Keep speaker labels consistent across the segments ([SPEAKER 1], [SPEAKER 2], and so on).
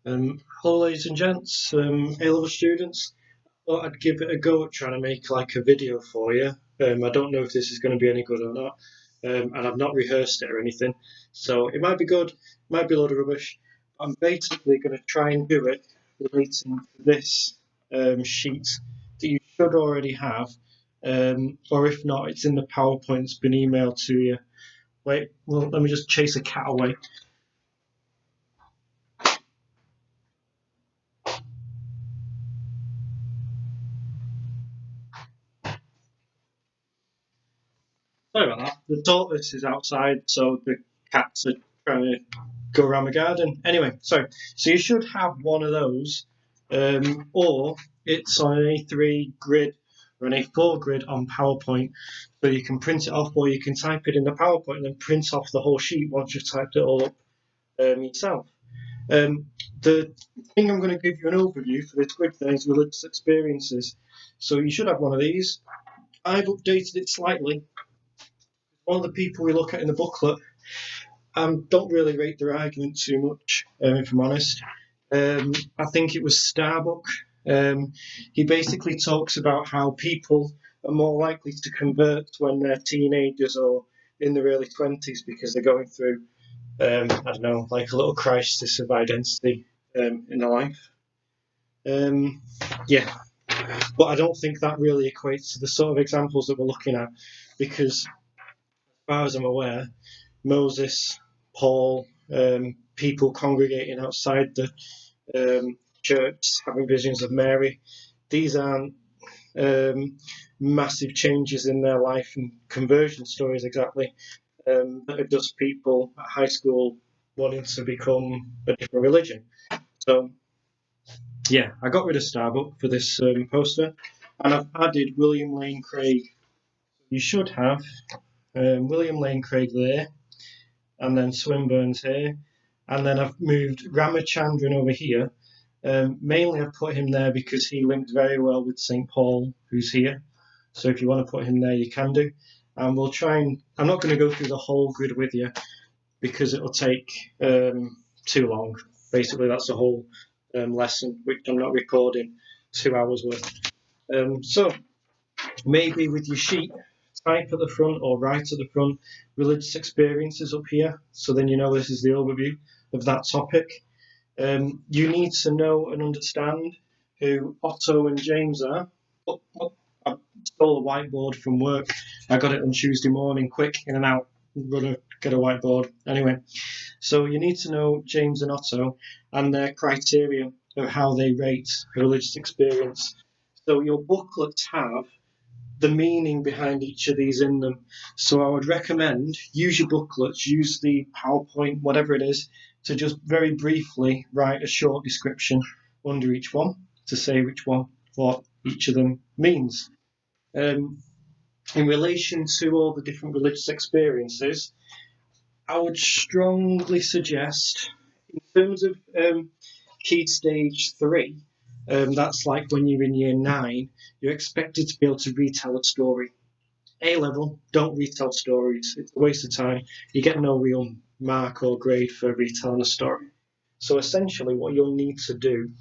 [SPEAKER 1] Hello, ladies and gents, A-level students. Thought I'd give it a go at trying to make like a video for you. I don't know if this is going to be any good or not, and I've not rehearsed it or anything, so it might be good, might be a load of rubbish. I'm basically going to try and do it relating to this sheet that you should already have, or if not, it's in the PowerPoint that's been emailed to you. Wait, well, let me just chase a cat away. Sorry about that. The tortoise is outside, so the cats are trying to go around the garden. Anyway, so you should have one of those, or it's on an A3 grid or an A4 grid on PowerPoint, so you can print it off, or you can type it in the PowerPoint and then print off the whole sheet once you've typed it all up yourself. The thing I'm going to give you an overview for this grid thing is religious experiences. So you should have one of these. I've updated it slightly. One of the people we look at in the booklet don't really rate their argument too much, if I'm honest. I think it was Starbuck. He basically talks about how people are more likely to convert when they're teenagers or in their early 20s because they're going through, I don't know, like a little crisis of identity in their life. Yeah, but I don't think that really equates to the sort of examples that we're looking at because, as far as I'm aware, Moses, Paul, people congregating outside the church, having visions of Mary, these aren't massive changes in their life and conversion stories exactly. That are just people at high school wanting to become a different religion. So, yeah, I got rid of Starbuck for this poster, and I've added William Lane Craig. You should have William Lane Craig there, and then Swinburne's here, and then I've moved Ramachandran over here. Mainly I've put him there because he linked very well with St. Paul, who's here. So if you want to put him there, you can do. And we'll try and, I'm not going to go through the whole grid with you because it'll take too long. Basically, that's the whole lesson, which I'm not recording 2 hours worth. So maybe with your sheet, type at the front or write at the front, religious experiences up here. So then you know this is the overview of that topic. You need to know and understand who Otto and James are. I stole a whiteboard from work. I got it on Tuesday morning, quick, in and out. I'm gonna get a whiteboard. Anyway, so you need to know James and Otto and their criteria of how they rate a religious experience. So your booklets have the meaning behind each of these in them. So I would recommend use your booklets, use the PowerPoint, whatever it is, to just very briefly write a short description under each one to say which one, what each of them means. In relation to all the different religious experiences, I would strongly suggest, in terms of key stage 3, that's like when you're in year 9, you're expected to be able to retell a story. A level, don't retell stories. It's a waste of time. You get no real mark or grade for retelling a story. So essentially, what you'll need to do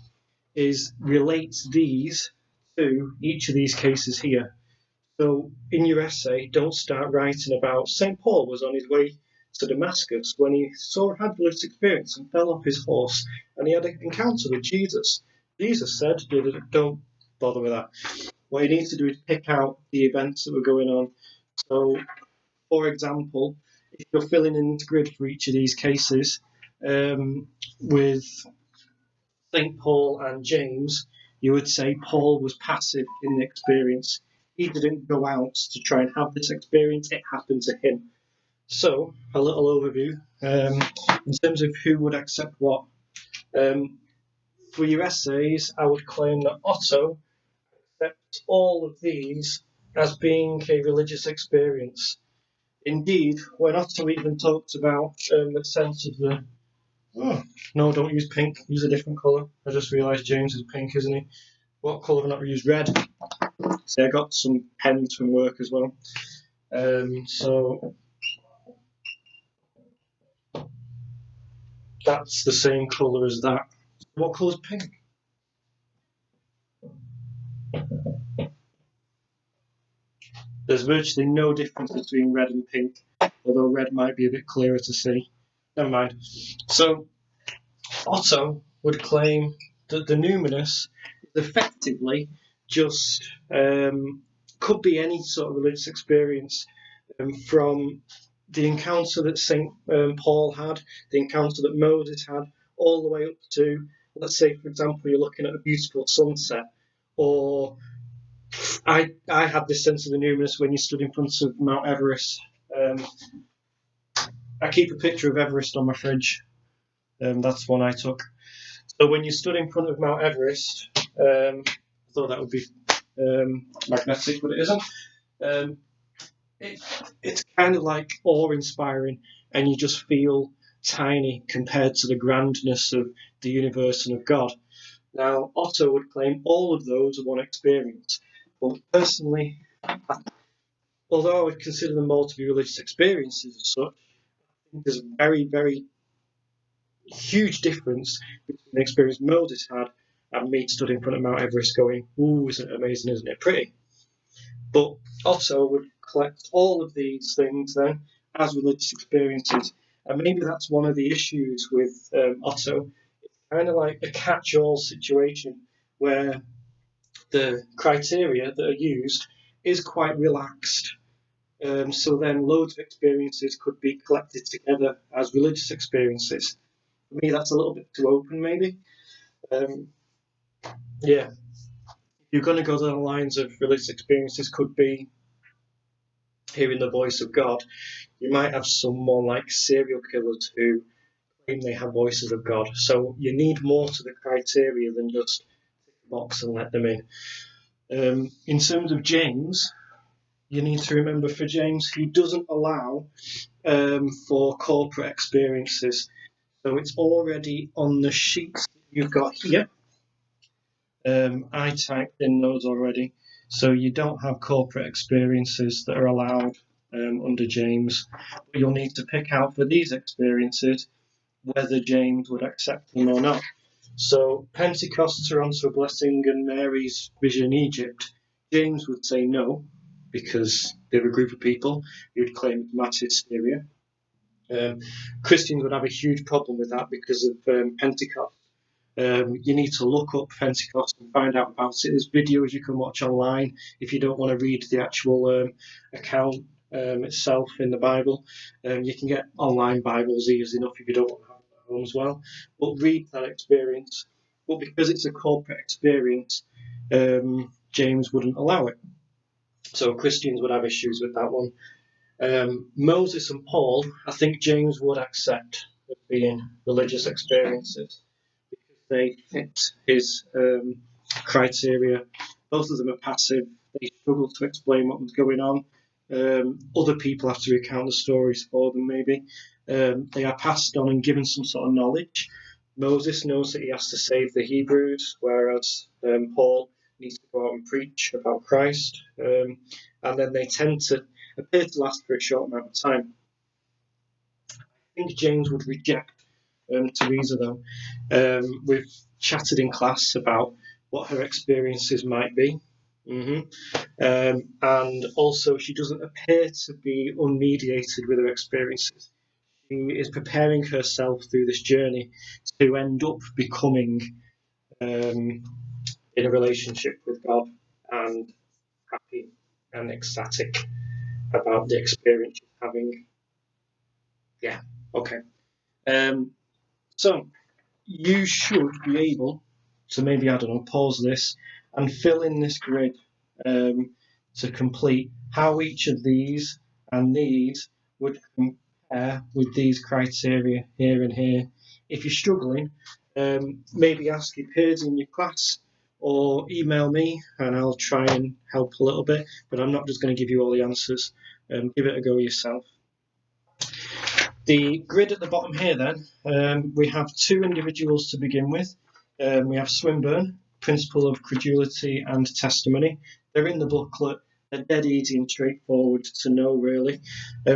[SPEAKER 1] is relate these to each of these cases here. So in your essay, don't start writing about St. Paul was on his way to Damascus when he had this experience and fell off his horse and he had an encounter with Jesus. Jesus said, don't bother with that. What you need to do is pick out the events that were going on. So, for example, if you're filling in the grid for each of these cases with St. Paul and James, you would say Paul was passive in the experience. He didn't go out to try and have this experience, it happened to him. So, a little overview in terms of who would accept what. For your essays, I would claim that Otto accepts all of these as being a religious experience. Indeed, when Otto even talked about the sense of the no, don't use pink, use a different colour. I just realised James is pink, isn't he? What colour have I not used? Red. See, I got some pens from work as well. So that's the same colour as that. What colour's pink? There's virtually no difference between red and pink, although red might be a bit clearer to see. Never mind. So Otto would claim that the numinous is effectively just could be any sort of religious experience from the encounter that St. Paul had, the encounter that Moses had, all the way up to, let's say, for example, you're looking at a beautiful sunset, or I had this sense of the numinous when you stood in front of Mount Everest. I keep a picture of Everest on my fridge. That's one I took. So when you stood in front of Mount Everest, I thought that would be magnetic, but it isn't. Um, it's kind of like awe-inspiring, and you just feel tiny compared to the grandness of the universe and of God. Now, Otto would claim all of those are one experience, but personally, although I would consider them all to be religious experiences as such, I think there's a very, very huge difference between the experience Moses had and me stood in front of Mount Everest going, "Ooh, isn't it amazing? Isn't it pretty?" But Otto would collect all of these things then as religious experiences, and maybe that's one of the issues with Otto. It's kind of like a catch-all situation where the criteria that are used is quite relaxed. So then loads of experiences could be collected together as religious experiences. For me, that's a little bit too open, maybe. Um, yeah, if you're going to go down the lines of religious experiences, could be hearing the voice of God. You might have someone like serial killers who claim they have voices of God. So you need more to the criteria than just tick a box and let them in. In terms of James, you need to remember for James, he doesn't allow for corporate experiences. So it's already on the sheets that you've got here. I typed in those already. So you don't have corporate experiences that are allowed under James. But you'll need to pick out for these experiences whether James would accept them or not. So Pentecost, Toronto Blessing, and Mary's Vision in Egypt, James would say no, because they're a group of people who would claim mass hysteria. Christians would have a huge problem with that because of Pentecost. You need to look up Pentecost and find out about it. There's videos you can watch online if you don't want to read the actual account itself in the Bible. You can get online Bibles easy enough if you don't want to have it at home as well. But read that experience. But because it's a corporate experience, James wouldn't allow it. So Christians would have issues with that one. Moses and Paul, I think James would accept as being religious experiences because they fit his criteria. Both of them are passive. They struggle to explain what was going on. Other people have to recount the stories for them, maybe. They are passed on and given some sort of knowledge. Moses knows that he has to save the Hebrews, whereas Paul needs to go out and preach about Christ. And then they tend to appear to last for a short amount of time. I think James would reject Teresa, though. We've chatted in class about what her experiences might be. And also, she doesn't appear to be unmediated with her experiences. She is preparing herself through this journey to end up becoming in a relationship with God and happy and ecstatic about the experience she's having. Yeah, okay. So you should be able to maybe, I don't know, pause this and fill in this grid to complete how each of these and these would compare with these criteria here and here. If you're struggling, maybe ask your peers in your class or email me and I'll try and help a little bit, but I'm not just going to give you all the answers. Give it a go yourself. The grid at the bottom here then, we have two individuals to begin with. We have Swinburne, Principle of Credulity and Testimony. They're in the booklet. They're dead easy and straightforward to know, really.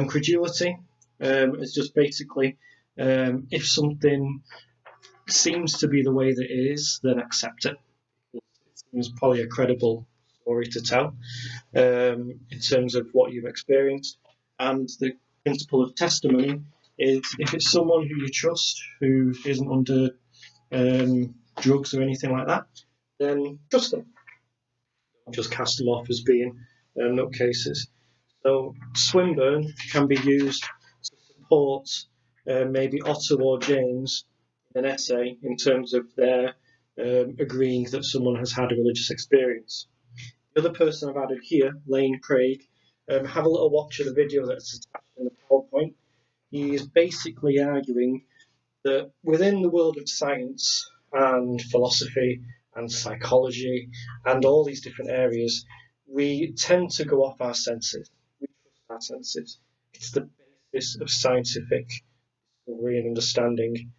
[SPEAKER 1] Credulity is just basically if something seems to be the way that it is, then accept it. It seems probably a credible story to tell in terms of what you've experienced. And the principle of testimony is if it's someone who you trust, who isn't under drugs or anything like that, then trust them. Don't just cast them off as being nutcases. So Swinburne can be used to support maybe Otto or James in an essay in terms of their agreeing that someone has had a religious experience. The other person I've added here, Lane Craig, have a little watch of the video that's attached in the PowerPoint. He is basically arguing that within the world of science and philosophy and psychology and all these different areas, we tend to go off our senses. We trust our senses. It's the basis of scientific discovery and understanding.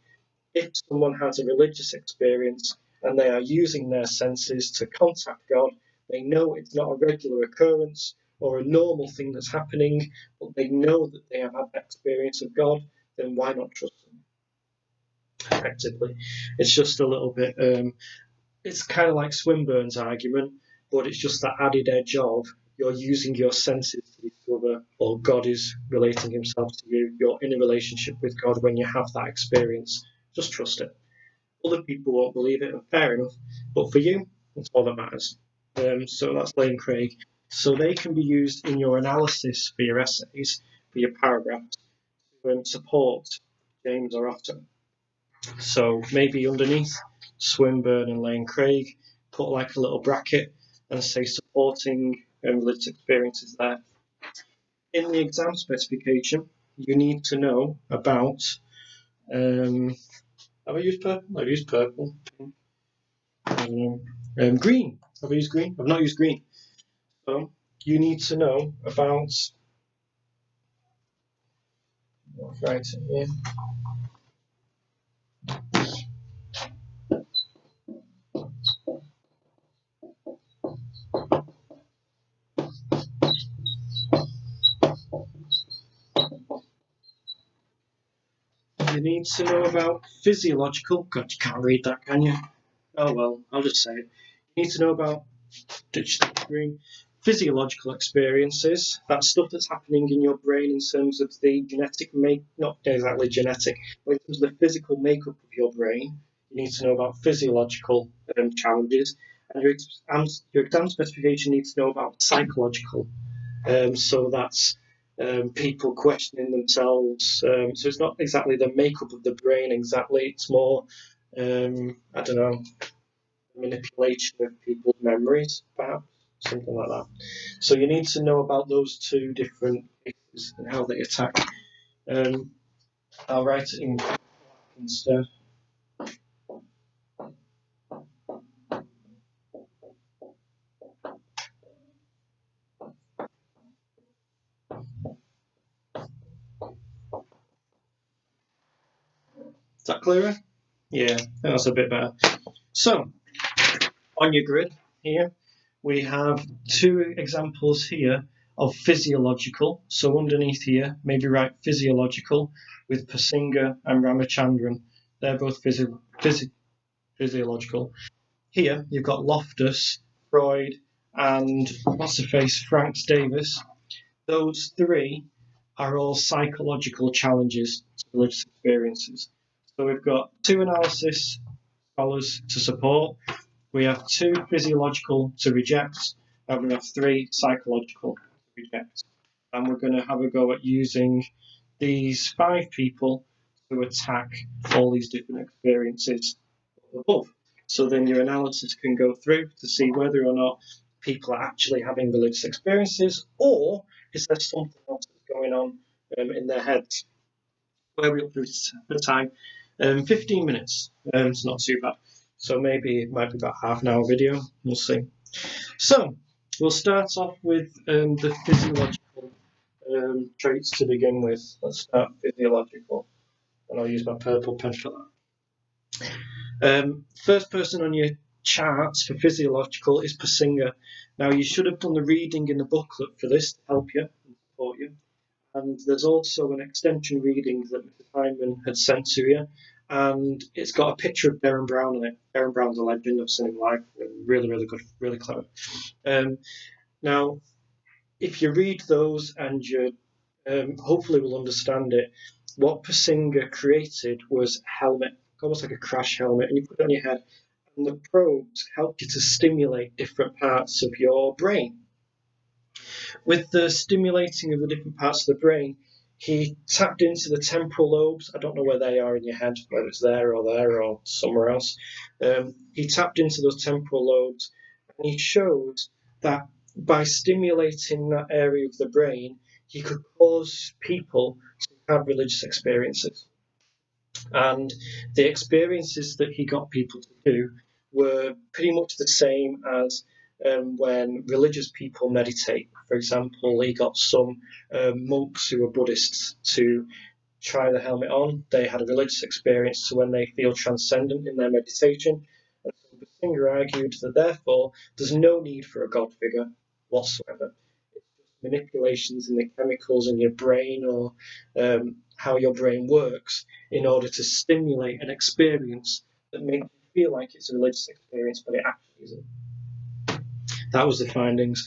[SPEAKER 1] If someone has a religious experience and they are using their senses to contact God, they know it's not a regular occurrence or a normal thing that's happening, but they know that they have had that experience of God, then why not trust them? Effectively, it's just a little bit, it's kind of like Swinburne's argument, but it's just that added edge of you're using your senses to discover, or God is relating himself to you. You're in a relationship with God when you have that experience. Just trust it. Other people won't believe it, and fair enough, but for you, that's all that matters. So that's Lane Craig. So they can be used in your analysis for your essays, for your paragraphs, to support James or Otto. So maybe underneath Swinburne and Lane Craig, put like a little bracket and say supporting religious experiences there. In the exam specification, you need to know about. Have I used purple? I've used purple. Green. Have I used green? I've not used green. So you need to know about. Right here. You need to know about physiological. God, you can't read that, can you? Oh well, I'll just say it. You need to know about green physiological experiences. That's stuff that's happening in your brain in terms of the genetic not exactly genetic, but in terms of the physical makeup of your brain. You need to know about physiological challenges, and your exam specification needs to know about psychological. So that's people questioning themselves. So it's not exactly the makeup of the brain exactly. It's more, I don't know, manipulation of people's memories, perhaps, something like that. So you need to know about those two different cases and how they attack. I'll write it in instead. Is that clearer? Yeah, that's a bit better. So, on your grid here, we have two examples here of physiological. So underneath here, maybe write physiological with Pasinga and Ramachandran. They're both physiological. Here, you've got Loftus, Freud, and what's the face, Franks Davis. Those three are all psychological challenges to religious experiences. So we've got two analysis scholars to support, we have two physiological to reject, and we have three psychological to reject. And we're going to have a go at using these 5 people to attack all these different experiences above. So then your analysis can go through to see whether or not people are actually having religious experiences, or is there something else that's going on in their heads. Where are we up to the time? 15 minutes. It's not too bad. So maybe it might be about half an hour video. We'll see. So we'll start off with the physiological traits to begin with. Let's start physiological, and I'll use my purple pen for that. First person on your charts for physiological is Pasinga. Now you should have done the reading in the booklet for this to help you and support you. And there's also an extension reading that Mr. Feynman had sent to you. and it's got a picture of Derren Brown in it. Derren Brown's a legend. I've seen him live. Really, really good, really clever. Now, if you read those and you hopefully will understand it, what Persinger created was a helmet, almost like a crash helmet, and you put it on your head, and the probes help you to stimulate different parts of your brain. With the stimulating of the different parts of the brain, he tapped into the temporal lobes. I don't know where they are in your head, whether it's there or somewhere else. He tapped into those temporal lobes, and he showed that by stimulating that area of the brain, he could cause people to have religious experiences. And the experiences that he got people to do were pretty much the same as when religious people meditate. For example, he got some monks who were Buddhists to try the helmet on. They had a religious experience to when they feel transcendent in their meditation. And so Basinger argued that therefore there's no need for a God figure whatsoever. It's just manipulations in the chemicals in your brain or how your brain works in order to stimulate an experience that makes you feel like it's a religious experience, but it actually isn't. That was the findings.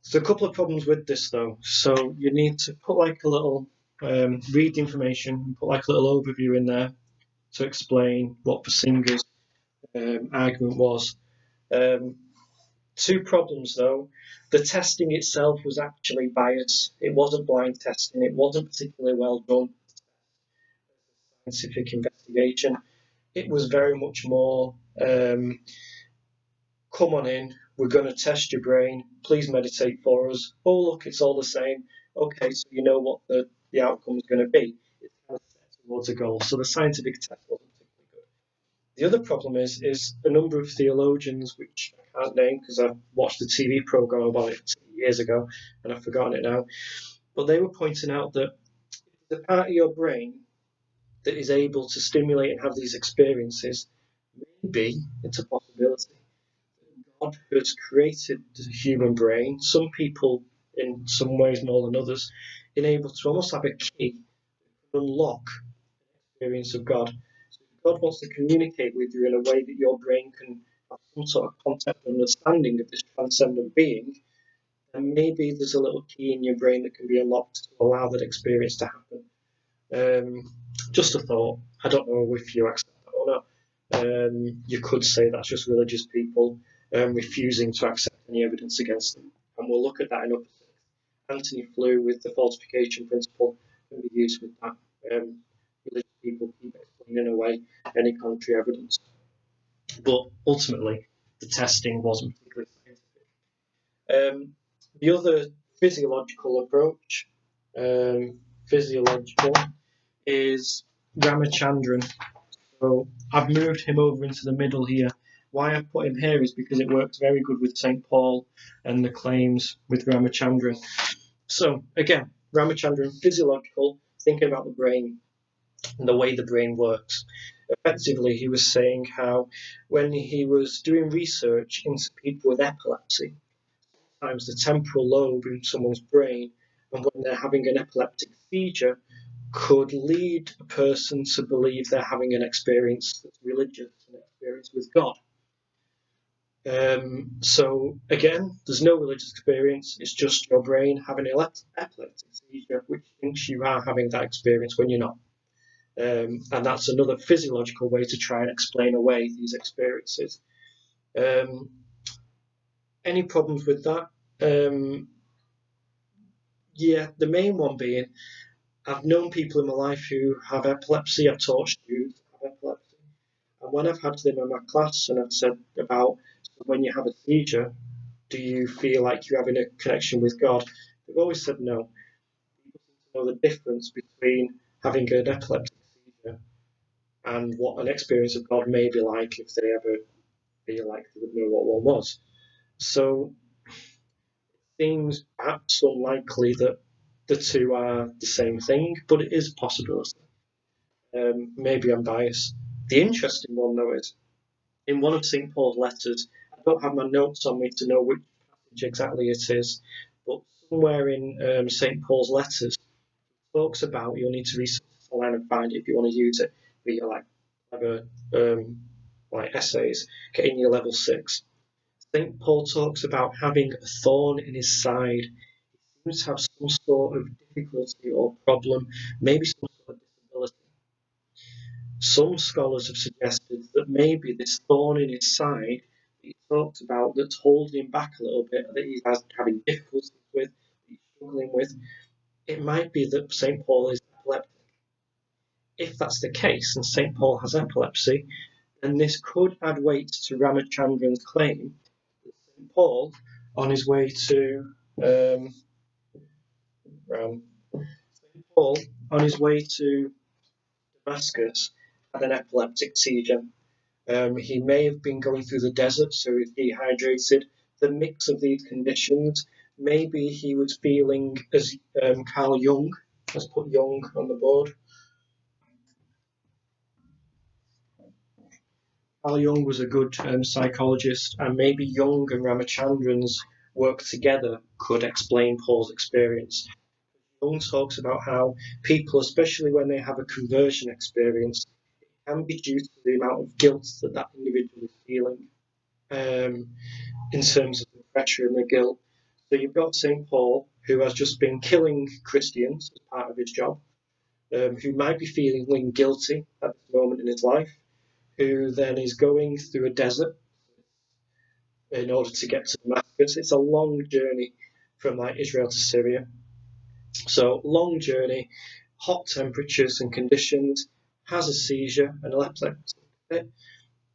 [SPEAKER 1] There's a couple of problems with this though. So you need to put like a little read the information, put like a little overview in there to explain what Basinger's argument was. Two problems though. The testing itself was actually biased. It wasn't blind testing. It wasn't particularly well done scientific investigation. It was very much more come on in, we're going to test your brain, please meditate for us. Oh, look, it's all the same. Okay, so you know what the outcome is going to be. It's kind of set towards a goal. So the scientific test wasn't particularly good. The other problem is a number of theologians, which I can't name because I watched the TV program about it years ago and I've forgotten it now, but they were pointing out that the part of your brain that is able to stimulate and have these experiences, maybe it's a possibility God has created the human brain, some people in some ways more than others, in able to almost have a key to unlock the experience of God. So if God wants to communicate with you in a way that your brain can have some sort of concept and understanding of this transcendent being, then maybe there's a little key in your brain that can be unlocked to allow that experience to happen. Just a thought. I don't know if you accept that or not. You could say that's just religious people refusing to accept any evidence against them. And we'll look at that in upper sixth. Anthony Flew with the falsification principle can be used with that. Religious people keep explaining away any contrary evidence. But ultimately, the testing wasn't particularly scientific. The other physiological approach, physiological, is Ramachandran. So I've moved him over into the middle here. Why I've put him here is because it works very good with St. Paul and the claims with Ramachandran. So again, Ramachandran, physiological, thinking about the brain and the way the brain works. Effectively, he was saying how when he was doing research into people with epilepsy, sometimes the temporal lobe in someone's brain, and when they're having an epileptic seizure, could lead a person to believe they're having an experience that's religious, an experience with God. So again, there's no religious experience. It's just your brain having an epileptic seizure, which thinks you are having that experience when you're not. And that's another physiological way to try and explain away these experiences. Any problems with that? Yeah, the main one being I've known people in my life who have epilepsy. I've taught students who have epilepsy. And when I've had them in my class and I've said about when you have a seizure, do you feel like you're having a connection with God? They've always said no. People seem to know the difference between having an epileptic seizure and what an experience of God may be like if they ever feel like they would know what one was. So it seems perhaps unlikely that the two are the same thing, but it is a possibility. Maybe I'm biased. The interesting one, though, is in one of St. Paul's letters, I don't have my notes on me to know which passage exactly it is, but somewhere in St. Paul's letters, it talks about you'll need to research the line and find it if you want to use it, but you're like, clever like essays, getting your level 6. St. Paul talks about having a thorn in his side. He seems to have some sort of difficulty or problem, maybe some sort of disability. Some scholars have suggested that maybe this thorn in his side that he talks about that's holding him back a little bit, that he's having difficulties with, that he's struggling with, it might be that St. Paul is epileptic. If that's the case, and St. Paul has epilepsy, then this could add weight to Ramachandran's claim that St. Paul, on his way to St. Paul, on his way to Damascus, had an epileptic seizure. He may have been going through the desert, so he's dehydrated. The mix of these conditions, maybe he was feeling, as Carl Jung, let's put Jung on the board. Carl Jung was a good psychologist, and maybe Jung and Ramachandran's work together could explain Paul's experience. Jung talks about how people, especially when they have a conversion experience, it can be due to the amount of guilt that that individual is feeling. In terms of the pressure and the guilt. So you've got St. Paul, who has just been killing Christians as part of his job, who might be feeling guilty at this moment in his life, who then is going through a desert in order to get to Damascus. It's a long journey from like Israel to Syria. So long journey, hot temperatures and conditions, has a seizure, an epileptic fit,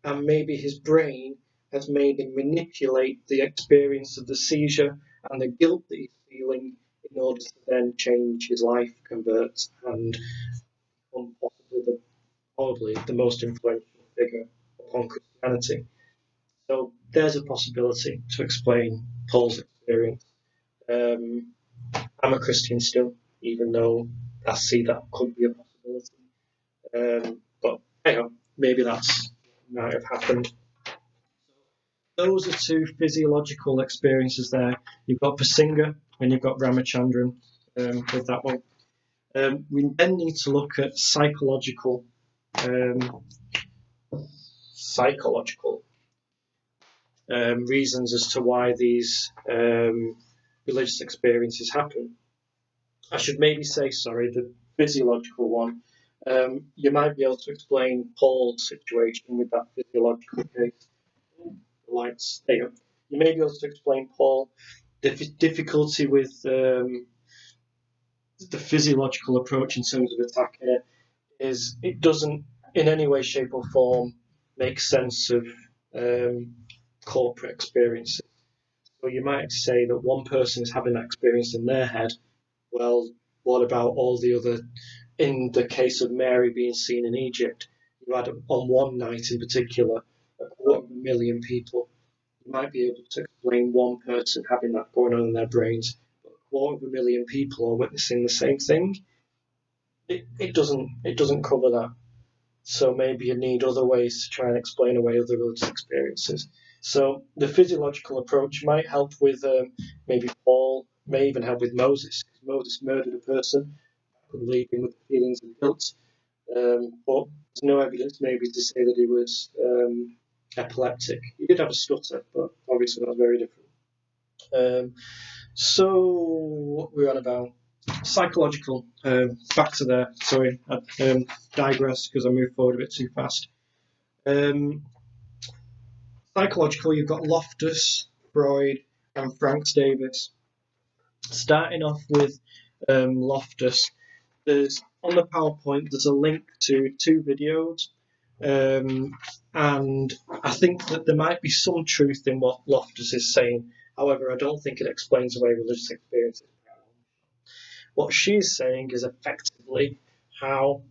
[SPEAKER 1] and maybe his brain has made him manipulate the experience of the seizure and the guilt that he's feeling in order to then change his life, convert, and become probably the most influential figure upon Christianity. So there's a possibility to explain Paul's experience. I'm a Christian still, even though I see that could be a possibility. But hang on, maybe that's might have happened. Those are two physiological experiences there. You've got Basinga and you've got Ramachandran with that one. We then need to look at psychological reasons as to why these religious experiences happen. I should maybe say, sorry, the physiological one. You might be able to explain Paul's situation with that physiological case. Lights, there you go. You may be able to explain Paul the difficulty with the physiological approach in terms of attacking it is it doesn't in any way, shape or form make sense of corporate experiences. So you might say that one person is having that experience in their head. Well, what about all the other? In the case of Mary being seen in Egypt, you had on one night in particular 250,000 people. You might be able to explain one person having that going on in their brains, but 250,000 people are witnessing the same thing. It doesn't cover that. So maybe you need other ways to try and explain away other religious experiences. So the physiological approach might help with maybe Paul, may even help with Moses. Moses murdered a person, could leave him with feelings of guilt. But there's no evidence maybe to say that he was epileptic. He did have a stutter, but obviously that's very different. So what we're on about psychological. Back to there. Sorry, I digress because I moved forward a bit too fast. Psychological. You've got Loftus, Freud, and Franks Davis. Starting off with Loftus, there's on the PowerPoint. There's a link to 2 videos. And I think that there might be some truth in what Loftus is saying. However, I don't think it explains away religious experiences. What she's saying is effectively how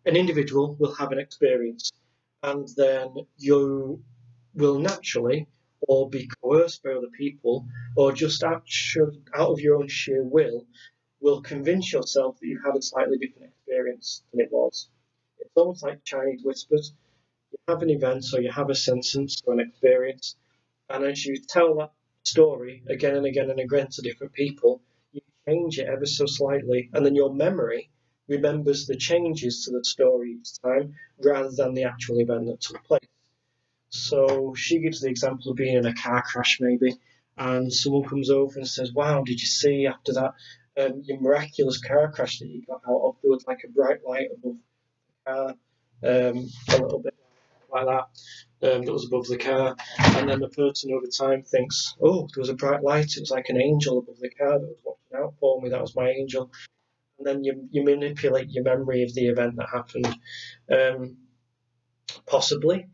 [SPEAKER 1] an individual will have an experience, and then you will naturally or be coerced by other people or just out of your own sheer will convince yourself that you had a slightly different experience than it was. It's almost like Chinese whispers. You have an event or you have a sentence or an experience, and as you tell that story again and again and again to different people, you change it ever so slightly, and then your memory remembers the changes to the story each time rather than the actual event that took place. So she gives the example of being in a car crash, maybe, and someone comes over and says, "Wow, did you see after that your miraculous car crash that you got out of? There was like a bright light above the car, a little bit like that was above the car." And then the person over time thinks, "Oh, there was a bright light. It was like an angel above the car that was watching out for me. That was my angel." And then you manipulate your memory of the event that happened. Um, Possibly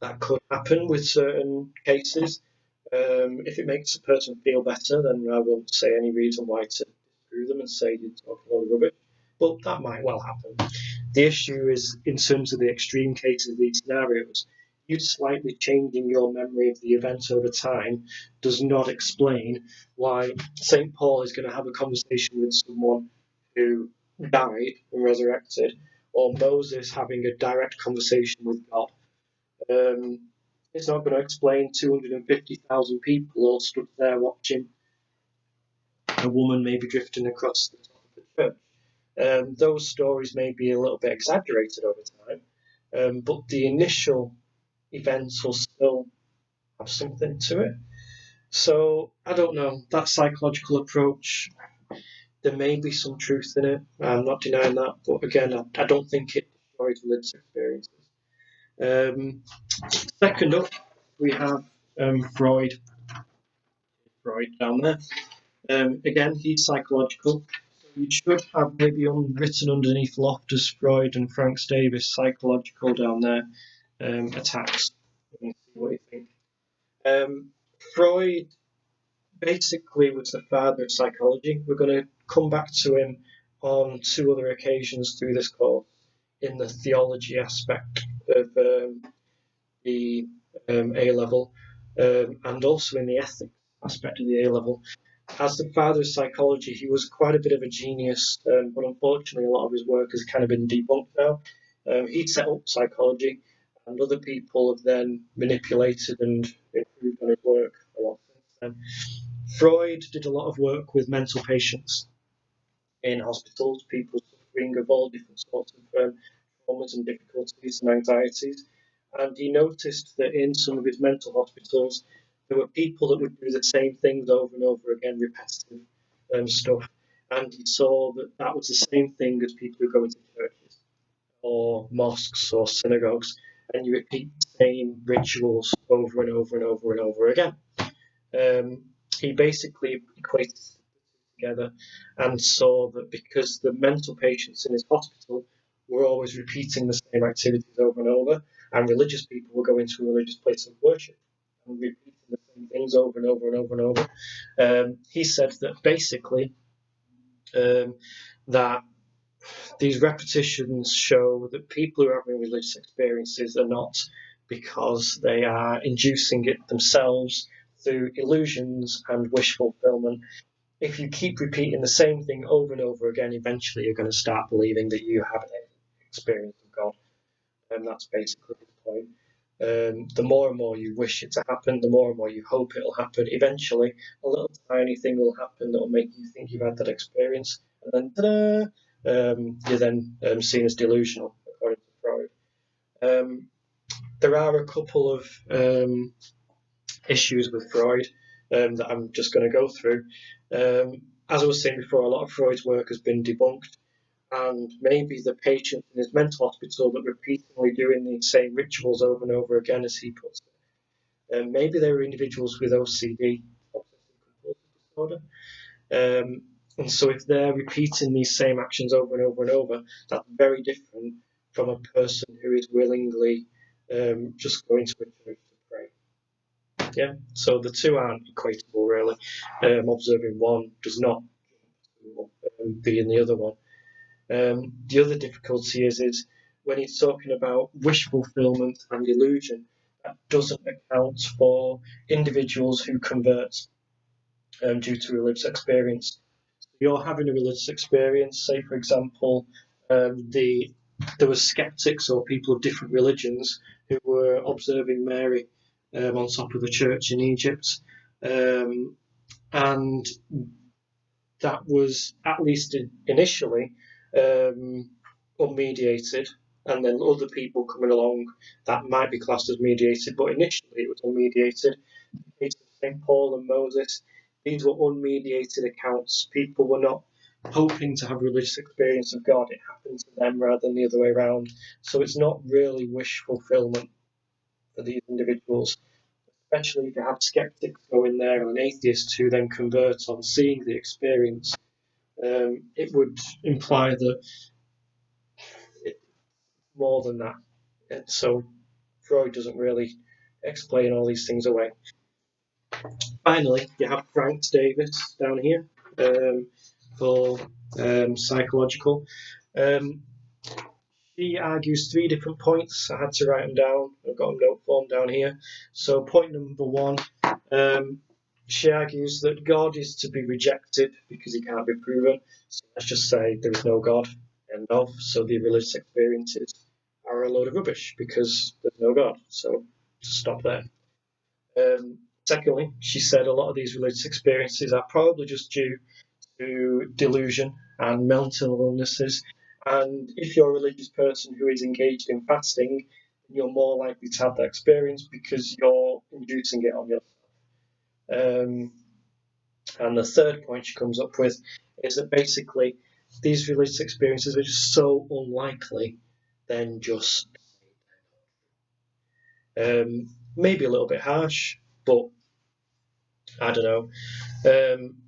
[SPEAKER 1] that could happen with certain cases. If it makes a person feel better, then I won't say any reason why to disprove them and say you're talking all rubbish. But that might well happen. The issue is, in terms of the extreme cases of these scenarios, you slightly changing your memory of the event over time does not explain why St. Paul is going to have a conversation with someone who died and resurrected, or Moses having a direct conversation with God. It's not going to explain 250,000 people all stood there watching a woman maybe drifting across the top of the church. Those stories may be a little bit exaggerated over time, but the initial events will still have something to it. So I don't know, that psychological approach, there may be some truth in it. I'm not denying that, but again, I don't think it destroys religious experiences. Second up, we have Freud. Freud down there. Again, he's psychological. You should have maybe written underneath Loftus, Freud, and Frank Davis, psychological down there. Attacks. See what you think. Freud basically was the father of psychology. We're going to come back to him on two other occasions through this course in the theology aspect of the A level, and also in the ethics aspect of the A level. As the father of psychology, he was quite a bit of a genius, but unfortunately, a lot of his work has kind of been debunked now. He'd set up psychology, and other people have then manipulated and improved on his work a lot since then. Freud did a lot of work with mental patients in hospitals, people suffering of all different sorts of traumas and difficulties and anxieties. And he noticed that in some of his mental hospitals, there were people that would do the same things over and over again, repetitive stuff. And he saw that that was the same thing as people who go into churches or mosques or synagogues, and you repeat the same rituals over and over and over and over again. He basically equated together and saw that because the mental patients in his hospital were always repeating the same activities over and over, and religious people were going to a religious place of worship and repeating the same things over and over and over and over. He said that basically that these repetitions show that people who are having religious experiences are not because they are inducing it themselves through illusions and wish fulfillment. If you keep repeating the same thing over and over again, eventually you're going to start believing that you have an experience of God. And that's basically the point. The more and more you wish it to happen, the more and more you hope it'll happen. Eventually, a little tiny thing will happen that will make you think you've had that experience. And then, ta-da, you're then seen as delusional, according to Freud. There are a couple of issues with Freud that I'm just going to go through. As I was saying before, a lot of Freud's work has been debunked, and maybe the patients in his mental hospital that repeatedly doing the same rituals over and over again, as he puts it, maybe they were individuals with OCD, obsessive compulsive disorder. And so if they're repeating these same actions over and over and over, that's very different from a person who is willingly just going to a church to pray. Yeah, so the two aren't equatable really. Observing one does not be in the other one. The other difficulty is when he's talking about wish fulfillment and illusion, that doesn't account for individuals who convert due to religious experience. So you're having a religious experience, say for example, there were skeptics or people of different religions who were observing Mary on top of the church in Egypt, and that was, at least initially, unmediated, and then other people coming along that might be classed as mediated, but initially it was unmediated. The case of St. Paul and Moses, these were unmediated accounts. People were not hoping to have religious experience of God. It happened to them rather than the other way around. So it's not really wish fulfillment for these individuals, especially if you have skeptics go in there and atheists who then convert on seeing the experience. It would imply that it's more than that. And so Freud doesn't really explain all these things away. Finally, you have Frank Davis down here for psychological. Um, she argues 3 different points. I had to write them down. I've got a note form down here. So point number 1, she argues that God is to be rejected because he can't be proven. So let's just say there is no God, end of. So the religious experiences are a load of rubbish because there's no God. So just stop there. Secondly, she said a lot of these religious experiences are probably just due to delusion and mental illnesses. And if you're a religious person who is engaged in fasting, you're more likely to have that experience because you're inducing it on yourself. And the third point she comes up with is that basically these religious experiences are just so unlikely, then just maybe a little bit harsh, but I don't know.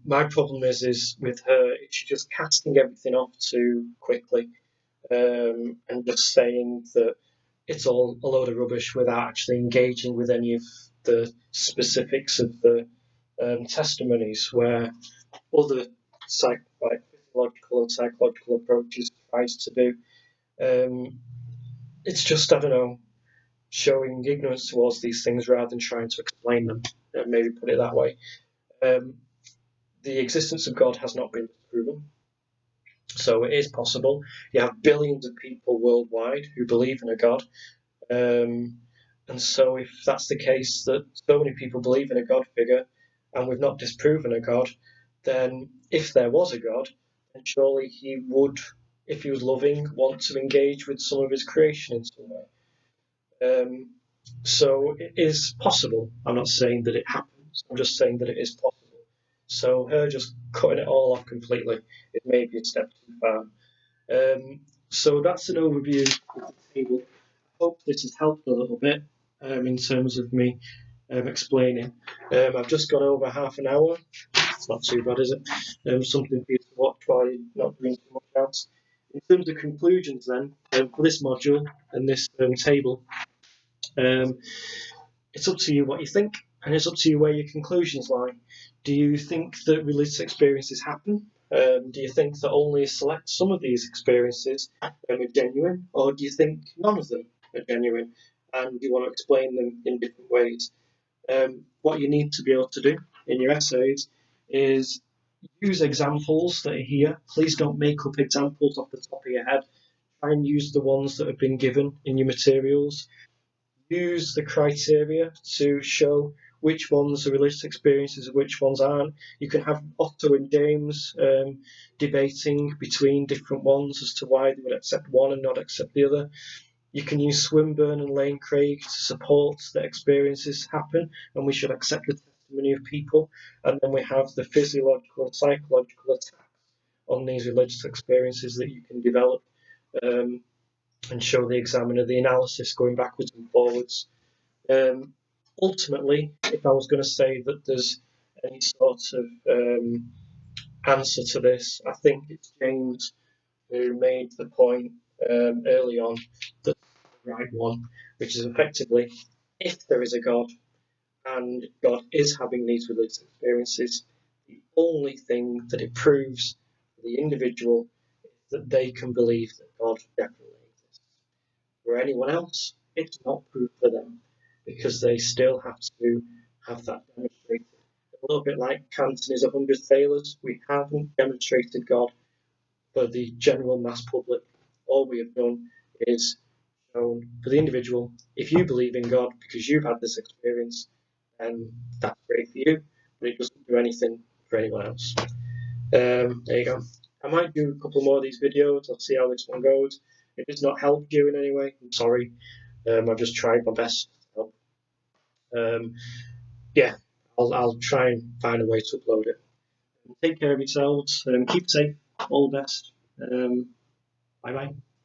[SPEAKER 1] My problem is with her, she's just casting everything off too quickly, and just saying that it's all a load of rubbish without actually engaging with any of the specifics of the testimonies, where other physiological and psychological approaches tries to do. It's just, I don't know, showing ignorance towards these things rather than trying to explain them. Maybe put it that way. The existence of God has not been proven, so it is possible. You have billions of people worldwide who believe in a God, and so if that's the case, that so many people believe in a God figure, and we've not disproven a God, then if there was a God, then surely he would, if he was loving, want to engage with some of his creation in some way. So it is possible. I'm not saying that it happens. I'm just saying that it is possible. So her just cutting it all off completely is maybe a step too far. So that's an overview of the table. I hope this has helped a little bit in terms of me explaining. I've just gone over half an hour. It's not too bad, is it? Something for you to watch while you're not doing too much else. In terms of conclusions, then, for this module and this table, it's up to you what you think, and it's up to you where your conclusions lie. Do you think that religious experiences happen? Do you think that only select some of these experiences are genuine, or do you think none of them are genuine, and you want to explain them in different ways? What you need to be able to do in your essays is use examples that are here. Please don't make up examples off the top of your head. Try and use the ones that have been given in your materials. Use the criteria to show which ones are religious experiences and which ones aren't. You can have Otto and James debating between different ones as to why they would accept one and not accept the other. You can use Swinburne and Lane Craig to support that experiences happen and we should accept the testimony of people. And then we have the physiological and psychological attacks on these religious experiences that you can develop and show the examiner the analysis going backwards and forwards. Ultimately, if I was going to say that there's any sort of answer to this, I think it's James who made the point early on that the right one, which is effectively, if there is a God and God is having these religious experiences, the only thing that it proves for the individual is that they can believe that God definitely exists. For anyone else, it's not proof for them because they still have to have that demonstrated. A little bit like Kant and his 100 Thalers, we haven't demonstrated God for the general mass public. All we have done is shown for the individual, if you believe in God because you've had this experience, then that's great for you, but it doesn't do anything for anyone else. There you go. I might do a couple more of these videos. I'll see how this one goes. If it's not helped you in any way, I'm sorry. I've just tried my best to help. Yeah, I'll try and find a way to upload it. Take care of yourselves. Keep safe. All the best. Bye bye.